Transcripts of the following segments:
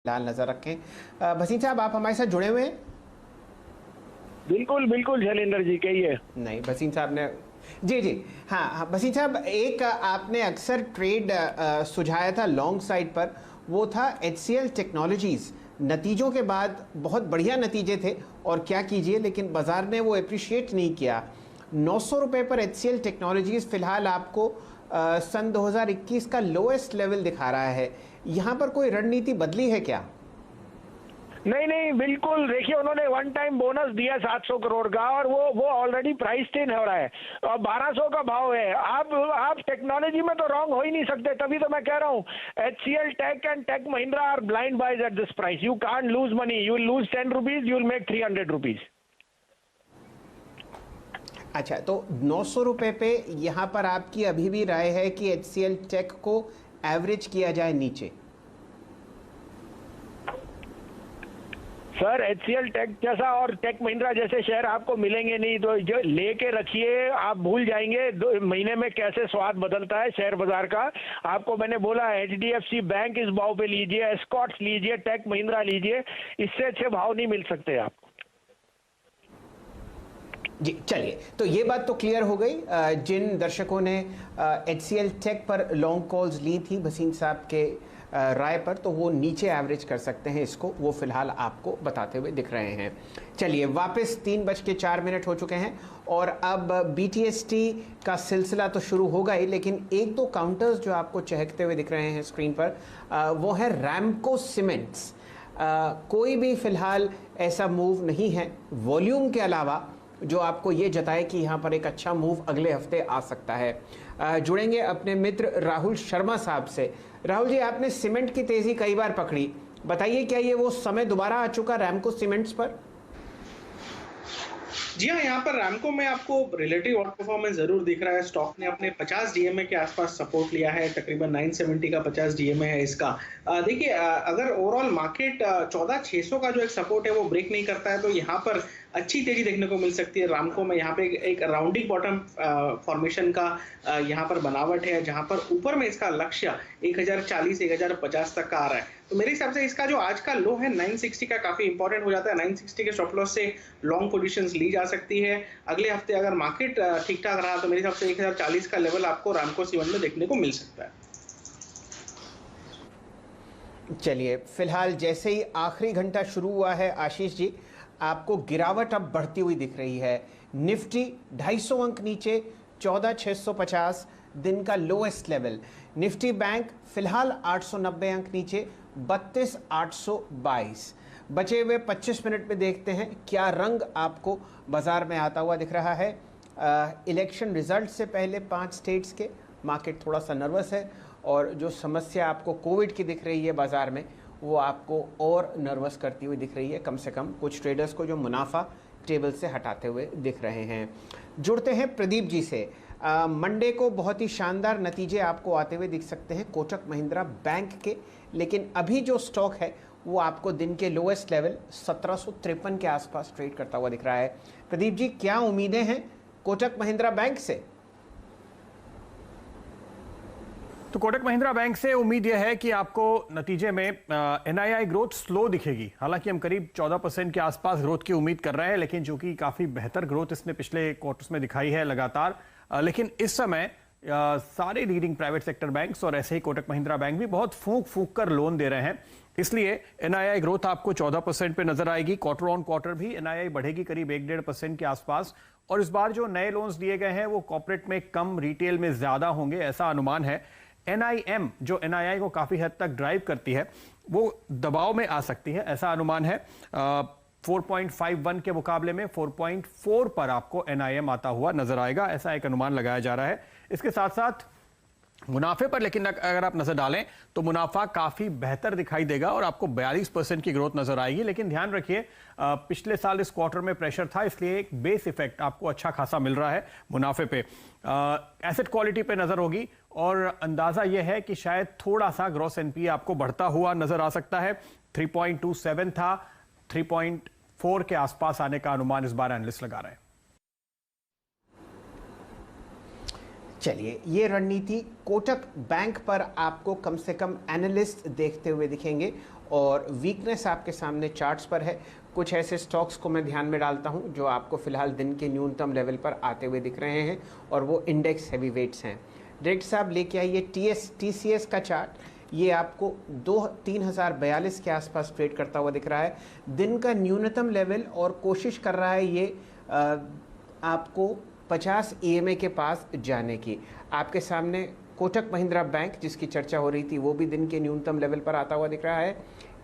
फिलहाल नजर रखें। भसीन साहब, आप हमारे साथ जुड़े हुए हैं? बिल्कुल बिल्कुल शैलेंद्र जी, कहिए। नहीं, भसीन साहब ने जी जी। हाँ हाँ, भसीन साहब, एक आपने अक्सर ट्रेड सुझाया था लॉन्ग साइड पर, वो था HCL टेक्नोलॉजीज। नतीजों के बाद बहुत बढ़िया नतीजे थे और क्या कीजिए, लेकिन बाजार ने वो अप्रिशिएट नहीं किया। 900 रुपये पर HCL टेक्नोलॉजीज फिलहाल आपको सन 2021 का लोएस्ट लेवल दिखा रहा है। यहाँ पर कोई रणनीति बदली है क्या? नहीं नहीं, बिल्कुल। देखिए, उन्होंने वन टाइम बोनस दिया 700 करोड़ का, और वो ऑलरेडी प्राइस इन हो रहा है और 1200 का भाव है। आप टेक्नोलॉजी में तो रॉन्ग हो ही नहीं सकते। तभी तो मैं कह रहा हूँ HCL Tech and Tech Mahindra are blind buys at this price. You can't lose money. You will lose 10 rupees, you will make 300 rupees. अच्छा, तो 900 रुपये पे यहाँ पर आपकी अभी भी राय है कि HCL टेक को एवरेज किया जाए नीचे? सर, HCL टेक जैसा और टेक महिंद्रा जैसे शेयर आपको मिलेंगे नहीं, तो जो लेके रखिए। आप भूल जाएंगे 2 महीने में कैसे स्वाद बदलता है शेयर बाजार का। आपको मैंने बोला HDFC बैंक इस भाव पे लीजिए, एस्कॉट्स लीजिए, टेक महिंद्रा लीजिए। इससे अच्छे भाव नहीं मिल सकते आपको। जी, चलिए, तो ये बात तो क्लियर हो गई। जिन दर्शकों ने HCL टेक पर लॉन्ग कॉल्स ली थी भसीन साहब के राय पर, तो वो नीचे एवरेज कर सकते हैं इसको, वो फिलहाल आपको बताते हुए दिख रहे हैं। चलिए, वापस 3:04 हो चुके हैं और अब BTST का सिलसिला तो शुरू होगा ही, लेकिन एक दो काउंटर्स जो आपको चहकते हुए दिख रहे हैं स्क्रीन पर, वो है रैमको सीमेंट्स। कोई भी फिलहाल ऐसा मूव नहीं है वॉल्यूम के अलावा जो आपको ये जताए कि यहाँ पर एक अच्छा मूव अगले हफ्ते आ सकता है। जुड़ेंगे अपने मित्र राहुल शर्मा साहब से। राहुल जी, आपने सीमेंट की तेजी कई बार पकड़ी, बताइए क्या ये वो समय दोबारा आ चुका रैमको सीमेंट्स पर? जी हाँ, यहाँ पर रैमको में आपको रिलेटिव आउट परफॉर्मेंस जरूर दिख रहा है। स्टॉक ने अपने 50 डीएमए के आसपास सपोर्ट लिया है, तकरीबन 970 का 50 डीएमए है इसका। देखिए, अगर ओवरऑल मार्केट 14,600 का जो एक सपोर्ट है वो ब्रेक नहीं करता है, तो यहाँ पर अच्छी तेजी देखने को मिल सकती है। रामको में यहाँ पे एक राउंडिंग बॉटम फॉर्मेशन का यहाँ पर बनावट है, जहाँ पर ऊपर में इसका लक्ष्य 1040 1050 तक का आ रहा है। तो मेरे हिसाब से इसका जो आज का लो है 960 का काफी इंपॉर्टेंट हो जाता है। 960 के स्टॉप लॉस से लॉन्ग पोजीशंस ली जा सकती है। अगले हफ्ते अगर मार्केट ठीक ठाक रहा तो मेरे हिसाब से 1040 का लेवल आपको रामको सीमेंट में देखने को मिल सकता है। चलिए, फिलहाल जैसे ही आखिरी घंटा शुरू हुआ है आशीष जी, आपको गिरावट अब बढ़ती हुई दिख रही है। निफ्टी 250 अंक नीचे, 14,650 दिन का लोएस्ट लेवल। निफ्टी बैंक फिलहाल 890 अंक नीचे, 32,822। बचे हुए 25 मिनट में देखते हैं क्या रंग आपको बाजार में आता हुआ दिख रहा है। इलेक्शन रिजल्ट से पहले 5 स्टेट्स के मार्केट थोड़ा सा नर्वस है, और जो समस्या आपको कोविड की दिख रही है बाजार में, वो आपको और नर्वस करती हुई दिख रही है। कम से कम कुछ ट्रेडर्स को जो मुनाफा टेबल से हटाते हुए दिख रहे हैं। जुड़ते हैं प्रदीप जी से। मंडे को बहुत ही शानदार नतीजे आपको आते हुए दिख सकते हैं कोटक महिंद्रा बैंक के, लेकिन अभी जो स्टॉक है वो आपको दिन के लोएस्ट लेवल 1753 के आसपास ट्रेड करता हुआ दिख रहा है। प्रदीप जी, क्या उम्मीदें हैं कोटक महिंद्रा बैंक से? तो कोटक महिंद्रा बैंक से उम्मीद यह है कि आपको नतीजे में NII ग्रोथ स्लो दिखेगी। हालांकि हम करीब 14% के आसपास ग्रोथ की उम्मीद कर रहे हैं, लेकिन चूंकि काफ़ी बेहतर ग्रोथ इसने पिछले क्वार्टर्स में दिखाई है लगातार, लेकिन इस समय सारे लीडिंग प्राइवेट सेक्टर बैंक्स और ऐसे ही कोटक महिंद्रा बैंक भी बहुत फूंक फूंक कर लोन दे रहे हैं। इसलिए NII ग्रोथ आपको 14% पे नजर आएगी। क्वार्टर ऑन क्वार्टर भी NII बढ़ेगी करीब 1-1.5% के आसपास। और इस बार जो नए लोन्स दिए गए हैं वो कॉर्पोरेट में कम, रिटेल में ज्यादा होंगे, ऐसा अनुमान है। NIM जो NII को काफी हद तक ड्राइव करती है, वो दबाव में आ सकती है, ऐसा अनुमान है। 4.51 के मुकाबले में 4.4 पर आपको NIM आता हुआ नजर आएगा, ऐसा एक अनुमान लगाया जा रहा है। इसके साथ साथ मुनाफे पर लेकिन अगर आप नजर डालें तो मुनाफा काफी बेहतर दिखाई देगा और आपको 42% की ग्रोथ नजर आएगी। लेकिन ध्यान रखिए, पिछले साल इस क्वार्टर में प्रेशर था, इसलिए एक बेस इफेक्ट आपको अच्छा खासा मिल रहा है मुनाफे पे। एसेट क्वालिटी पे नजर होगी और अंदाजा यह है कि शायद थोड़ा सा ग्रॉस NPA आपको बढ़ता हुआ नजर आ सकता है। 3.27 था, 3.4 के आसपास आने का अनुमान इस बार एनालिस्ट लगा रहे हैं। चलिए, ये रणनीति कोटक बैंक पर आपको कम से कम एनालिस्ट देखते हुए दिखेंगे और वीकनेस आपके सामने चार्ट्स पर है। कुछ ऐसे स्टॉक्स को मैं ध्यान में डालता हूं जो आपको फिलहाल दिन के न्यूनतम लेवल पर आते हुए दिख रहे हैं और वो इंडेक्स हैवी वेट्स हैं। डायरेक्टर साहब लेके आइए TCS का चार्ट। ये आपको 3042 के आसपास ट्रेड करता हुआ दिख रहा है। दिन का न्यूनतम लेवल और कोशिश कर रहा है ये आपको 50 EMA के पास जाने की। आपके सामने कोटक महिंद्रा बैंक जिसकी चर्चा हो रही थी वो भी दिन के न्यूनतम लेवल पर आता हुआ दिख रहा है।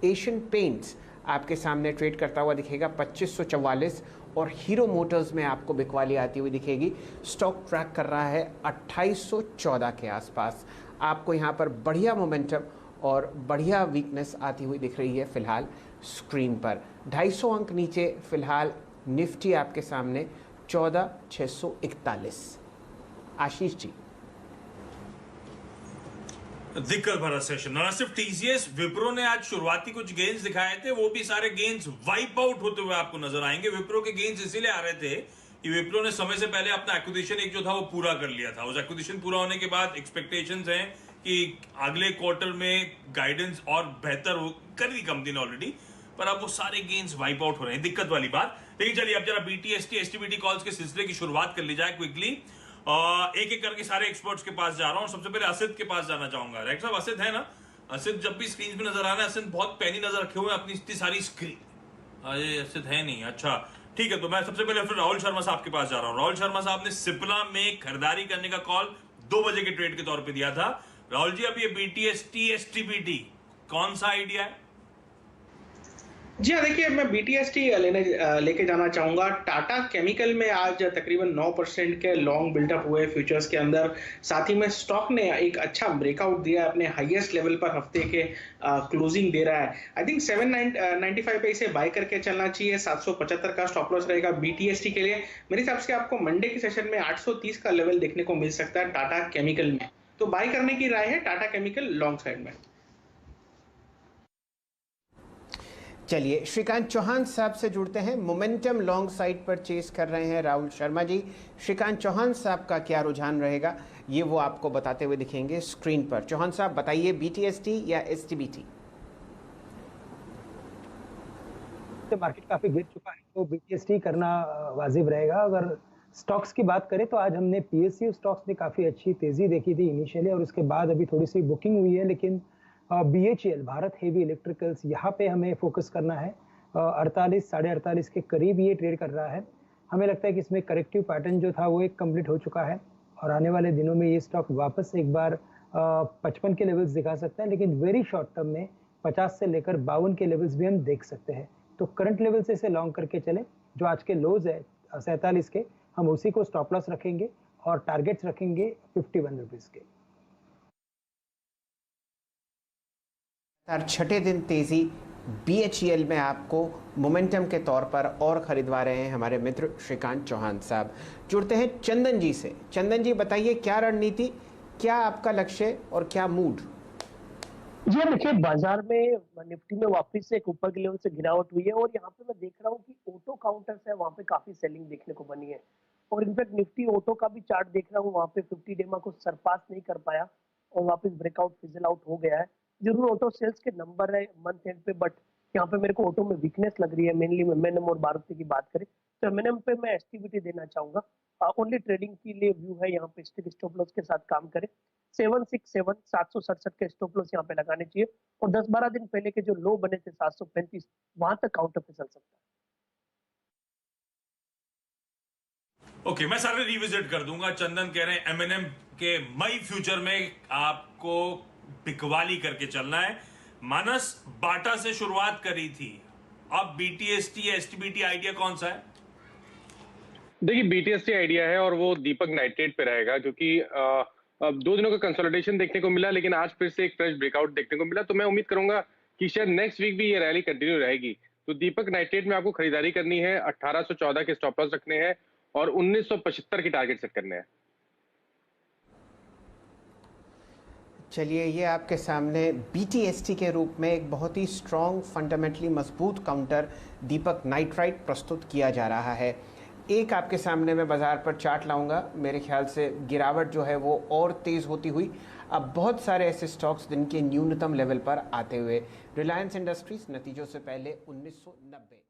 एशियन पेंट्स आपके सामने ट्रेड करता हुआ दिखेगा 2544 और हीरो मोटर्स में आपको बिकवाली आती हुई दिखेगी। स्टॉक ट्रैक कर रहा है 2814 के आसपास। आपको यहाँ पर बढ़िया मोमेंटम और बढ़िया वीकनेस आती हुई दिख रही है फिलहाल स्क्रीन पर। 250 अंक नीचे फिलहाल निफ्टी आपके सामने 14641। आशीष जी, दिक्कत भरा सेशन। ना सिर्फ टीसीएस, विप्रो ने आज शुरुआती कुछ गेन्स दिखाए थे, वो भी सारे गेन्स वाइप आउट होते हुए आपको नजर आएंगे। विप्रो के गेन्स इसीलिए आ रहे थे कि विप्रो ने समय से पहले अपना एक्विजिशन एक जो था वो पूरा कर लिया था। उस एक्विजिशन पूरा होने के बाद एक्सपेक्टेशंस हैं कि अगले क्वार्टर में गाइडेंस और बेहतर हो कर दी कंपनी ने ऑलरेडी, पर अब वो सारे गेन्स वाइप आउट हो रहे हैं। दिक्कत वाली बात। लेकिन चलिए अब जरा BTST STBT कॉल्स के सिलसिले की शुरुआत कर ली जाए क्विकली। एक एक करके सारे एक्सपर्ट्स के पास जा रहा हूं। सबसे पहले असित के पास जाना चाहूंगा। राइट साहब, असित है ना? असित जब भी स्क्रीन पे नजर आ रहा है, असित बहुत पैनी नजर रखे हुए अपनी इतनी सारी स्क्रीन। अरे असित है नहीं, अच्छा ठीक है। तो मैं सबसे पहले फिर राहुल शर्मा साहब के पास जा रहा हूँ। राहुल शर्मा साहब ने सिप्ला में खरीदारी करने का कॉल 2 बजे के ट्रेड के तौर पे दिया था। राहुल जी, अब ये BTST STBT कौन सा आइडिया है? जी हाँ, देखिए मैं BTST लेके जाना चाहूंगा। टाटा केमिकल में आज तकरीबन 9% के लॉन्ग बिल्डअप हुए फ्यूचर्स के अंदर। साथ ही में स्टॉक ने एक अच्छा ब्रेकआउट दिया, अपने हाईएस्ट लेवल पर हफ्ते के क्लोजिंग दे रहा है। आई थिंक 795 पे इसे बाय करके चलना चाहिए। 775 का स्टॉप लॉस रहेगा BTST के लिए। मेरे हिसाब से आपको मंडे के सेशन में 830 का लेवल देखने को मिल सकता है टाटा केमिकल में, तो बाय करने की राय है टाटा केमिकल लॉन्ग साइड में। चलिए श्रीकांत चौहान साहब से जुड़ते हैं। मोमेंटम लॉन्ग साइड पर चेस कर रहे हैं राहुल शर्मा जी। श्रीकांत चौहान साहब का क्या रुझान रहेगा ये वो आपको बताते हुए दिखेंगे स्क्रीन पर। चौहान साहब बताइए, BTST या STBT? मार्केट काफी गिर चुका है तो BTST करना वाजिब रहेगा। अगर स्टॉक्स की बात करें तो आज हमने PSU स्टॉक्स में काफी अच्छी तेजी देखी थी इनिशियली, और उसके बाद अभी थोड़ी सी बुकिंग हुई है। लेकिन BHEL भारत हेवी इलेक्ट्रिकल्स, यहाँ पे हमें फोकस करना है। 48 साढ़े 48 के करीब ये ट्रेड कर रहा है। हमें लगता है कि इसमें करेक्टिव पैटर्न जो था वो एक कंप्लीट हो चुका है और आने वाले दिनों में ये स्टॉक वापस एक बार 55 के लेवल्स दिखा सकता है। लेकिन वेरी शॉर्ट टर्म में 50 से लेकर 52 के लेवल्स भी हम देख सकते हैं। तो करंट लेवल से इसे लॉन्ग करके चले। जो आज के लोज है 47 के, हम उसी को स्टॉप लॉस रखेंगे और टारगेट्स रखेंगे 51 रुपीज के। छठे दिन तेजी BHEL में आपको मोमेंटम के तौर पर और खरीदवा रहे हैं हमारे मित्र श्रीकांत चौहान साहब। जुड़ते हैं चंदन जी से। चंदन जी बताइए, क्या रणनीति, क्या आपका लक्ष्य और क्या मूड? जी देखिए, बाजार में निफ्टी में वापस से एक ऊपर के लेवल से गिरावट हुई है और यहाँ पे मैं देख रहा हूँ कि ऑटो काउंटर्स है वहाँ पे काफी सेलिंग देखने को बनी है। और इनफैक्ट निफ्टी ऑटो का भी चार्ट देख रहा हूँ, वहाँ पे 50 डेमा को सरपास नहीं कर पाया और वापस ब्रेकआउट फिजल आउट हो गया है। जरूर ऑटो सेल्स के नंबर है मंथ एंड पे, बट यहाँ पे मेरे को ऑटो में वीकनेस लग रही है। मेनली M&M और मारुति की बात करें तो M&M पे मैं STBT देना चाहूंगा। ओनली ट्रेडिंग के लिए व्यू है, यहाँ पे स्टॉप लॉस के साथ काम करें। 767 767 के स्टॉप लॉस यहाँ पे लगाने चाहिए और 10-12 दिन पहले के जो लो बने थे 735, वहां तक काउंटर पे चल सकता है। ओके, मैं सारे रिविजिट कर दूंगा। चंदन कह रहे हैं M&M के मई फ्यूचर में आपको बिकवाली करके चलना है। मानस बाटा से शुरुआत करी थी, अब BTST STBT आइडिया कौन सा है? देखिए BTST आइडिया है और वो दीपक नाइट्रेट पे रहेगा, क्योंकि अब 2 दिनों का कंसोलिडेशन देखने को मिला, लेकिन आज फिर से एक फ्रेश ब्रेकआउट देखने को मिला। तो मैं उम्मीद करूंगा कि शायद नेक्स्ट वीक भी ये रैली कंटिन्यू रहेगी। तो दीपक नाइट्रेट में आपको खरीदारी करनी है, 1814 के स्टॉप लॉस रखने हैं और 1975 के टारगेट सेट करने हैं। चलिए, ये आपके सामने BTST के रूप में एक बहुत ही स्ट्रॉन्ग फंडामेंटली मजबूत काउंटर दीपक नाइट्राइट प्रस्तुत किया जा रहा है। एक आपके सामने मैं बाज़ार पर चार्ट लाऊंगा। मेरे ख्याल से गिरावट जो है वो और तेज़ होती हुई अब बहुत सारे ऐसे स्टॉक्स दिन के न्यूनतम लेवल पर आते हुए रिलायंस इंडस्ट्रीज नतीजों से पहले 1990।